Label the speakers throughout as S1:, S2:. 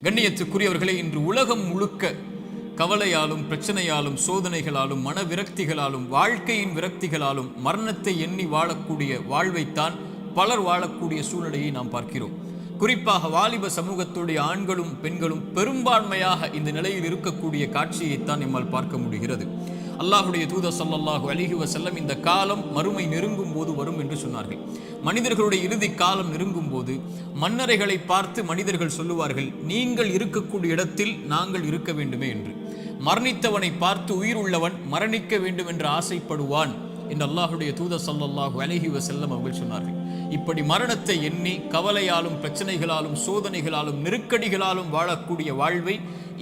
S1: கண்ணியத்துக்குரியவர்களே, இன்று உலகம் முழுக்க கவலையாலும் பிரச்சனையாலும் சோதனைகளாலும் மன விரக்திகளாலும் வாழ்க்கையின் விரக்திகளாலும் மரணத்தை எண்ணி வாழக்கூடிய வாழ்வைத்தான் பலர் வாழக்கூடிய சூழ்நிலையை நாம் பார்க்கிறோம். குறிப்பாக வாலிப சமூகத்துடைய ஆண்களும் பெண்களும் பெரும்பான்மையாக இந்த நிலையில் இருக்கக்கூடிய காட்சியைத்தான் நம்மால் பார்க்க முடிகிறது. அல்லாஹுடைய தூதர் ஸல்லல்லாஹு அலைஹி வஸல்லம் இந்த காலம் மறுமை நெருங்கும் போது வரும் என்று சொன்னார்கள். மனிதர்களுடைய இறுதி காலம் நெருங்கும் போது மன்னரைகளை பார்த்து மனிதர்கள் சொல்லுவார்கள், நீங்கள் இருக்கக்கூடிய இடத்தில் நாங்கள் இருக்க வேண்டுமே என்று. மரணித்தவனை பார்த்து உயிர் உள்ளவன் மரணிக்க வேண்டும் என்று ஆசைப்படுவான் என்று அல்லாஹுடைய தூதர் ஸல்லல்லாஹு அலைஹி வஸல்லம் அவர்கள் சொன்னார்கள். இப்படி மரணத்தை எண்ணி கவலையாலும் பிரச்சனைகளாலும் சோதனைகளாலும் நெருக்கடிகளாலும் வாழக்கூடிய வாழ்வை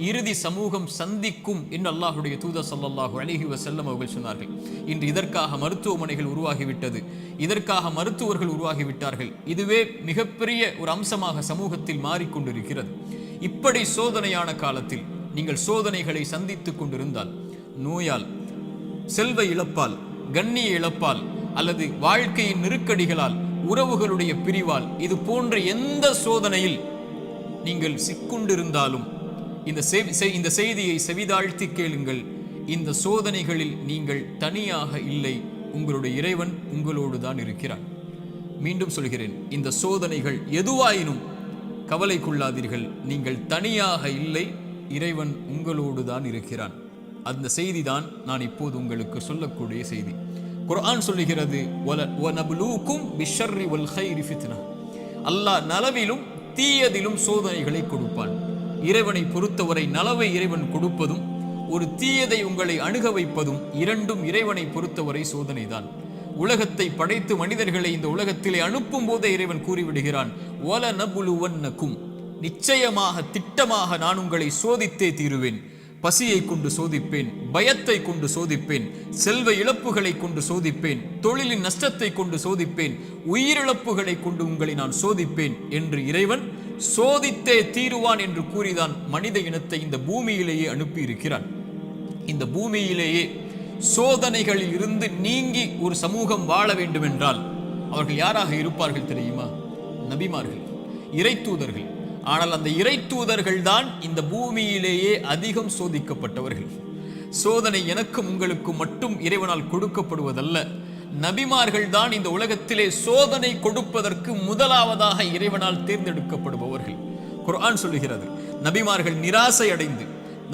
S1: இறுதி சமூகம் சந்திக்கும் என்று அல்லாஹுடைய தூதர் ஸல்லல்லாஹு அலைஹி வஸல்லம் அவர்கள் சொன்னார்கள். இன்று இதற்காக மருத்துவமனைகள் உருவாகிவிட்டது, இதற்காக மருத்துவர்கள் உருவாகிவிட்டார்கள். இதுவே மிகப்பெரிய ஒரு அம்சமாக சமூகத்தில் மாறிக்கொண்டிருக்கிறது. இப்படி சோதனையான காலத்தில் நீங்கள் சோதனைகளை சந்தித்துக் கொண்டிருந்தால், நோயால், செல்வ இழப்பால், கண்ணிய இழப்பால் அல்லது வாழ்க்கையின் நெருக்கடிகளால், உறவுகளுடைய பிரிவால், இது போன்ற எந்த சோதனையில் நீங்கள் சிக்குண்டிருந்தாலும் இந்த செய்தியை செவிதாழ்த்தி கேளுங்கள். இந்த சோதனைகளில் நீங்கள் தனியாக இல்லை, உங்களுடைய இறைவன் உங்களோடு தான் இருக்கிறான். மீண்டும் சொல்கிறேன், இந்த சோதனைகள் எதுவாயினும் கவலை கொள்ளாதீர்கள், நீங்கள் தனியாக இல்லை, இறைவன் உங்களோடு தான் இருக்கிறான். அந்த செய்தி தான் நான் இப்போது உங்களுக்கு சொல்லக்கூடிய செய்தி. குர்ஆன் சொல்லுகிறது, வனப்லூக்கும் பிஷ்ஷர்ரி வல் கைரி ஃபித்னா. அல்லாஹ் நலவிலும் தீயதிலும் சோதனைகளை கொடுப்பான். இறைவனை பொறுத்தவரை நலவை இறைவன் கொடுப்பதும் ஒரு தீயதை உங்களை அணுக வைப்பதும் இரண்டும் இறைவனை பொறுத்தவரை சோதனைதான். உலகத்தை படைத்து மனிதர்களை இந்த உலகத்திலே அனுப்பும் போதே இறைவன் கூறிவிடுகிறான், வலனப்லுவன்னக்கும், நிச்சயமாக திட்டமாக நான் உங்களை சோதித்தே தீருவேன். பசியை கொண்டு சோதிப்பேன், பயத்தை கொண்டு சோதிப்பேன், செல்வ இழப்புகளை கொண்டு சோதிப்பேன், தொழிலின் நஷ்டத்தை கொண்டு சோதிப்பேன், உயிரிழப்புகளை கொண்டு உங்களை நான் சோதிப்பேன் என்று இறைவன் சோதித்தே தீருவான் என்று கூறிதான் மனித இனத்தை இந்த பூமியிலேயே அனுப்பி இருக்கிறான். இந்த பூமியிலேயே சோதனைகளில் இருந்து நீங்கி ஒரு சமூகம் வாழ வேண்டும் என்றால் அவர்கள் யாராக இருப்பார்கள் தெரியுமா? நபிமார்கள், இறை தூதர்கள். ஆனால் அந்த இறை தூதர்கள் தான் இந்த பூமியிலேயே அதிகம் சோதிக்கப்பட்டவர்கள். சோதனை எனக்கும் உங்களுக்கு மட்டும் இறைவனால் கொடுக்கப்படுவதல்ல, நபிமார்கள் தான் இந்த உலகத்திலே சோதனை கொடுப்பதற்கு முதலாவதாக இறைவனால் தேர்ந்தெடுக்கப்படுபவர்கள். குர்ஆன் சொல்லுகிறது, நபிமார்கள் நிராசை அடைந்து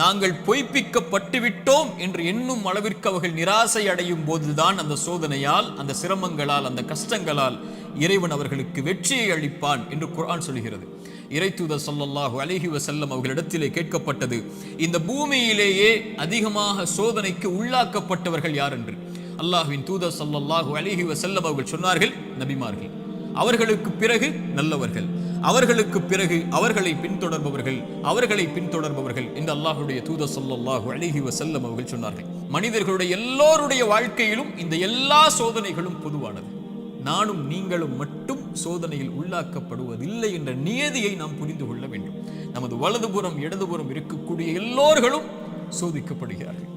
S1: நாங்கள் பொய்ப்பிக்கப்பட்டு விட்டோம் என்று எண்ணும் அளவிற்கு அவர்கள் நிராசை அடையும் போதுதான் அந்த சோதனையால், அந்த சிரமங்களால், அந்த கஷ்டங்களால் இறைவன் அவர்களுக்கு வெற்றியை அளிப்பான் என்று குர்ஆன் சொல்லுகிறது. இறை தூதர் ஸல்லல்லாஹு அலைஹி வஸல்லம் அவர்களிடத்திலே கேட்கப்பட்டது, இந்த பூமியிலேயே அதிகமாக சோதனைக்கு உள்ளாக்கப்பட்டவர்கள் யார் என்று. அல்லாஹ்வின் தூதர் ஸல்லல்லாஹு அலைஹி வஸல்லம் அவர்கள் சொன்னார்கள், நபிமார்கள். அவர்களுக்கு பிறகு நல்லவர்கள், அவர்களுக்கு பிறகு அவர்களை பின்தொடர்பவர்கள் என்று அல்லாஹ்வுடைய தூதர் ஸல்லல்லாஹு அலைஹி வஸல்லம் அவர்கள் சொன்னார்கள். மனிதர்களுடைய எல்லோருடைய வாழ்க்கையிலும் இந்த எல்லா சோதனைகளும் பொதுவானது. நானும் நீங்களும் மட்டும் சோதனையில் உள்ளாக்கப்படுவதில்லை என்ற நியதியை நாம் புரிந்து கொள்ள வேண்டும். நமது வலதுபுறம் இடதுபுறம் இருக்கக்கூடிய எல்லோர்களும் சோதிக்கப்படுகிறார்கள்.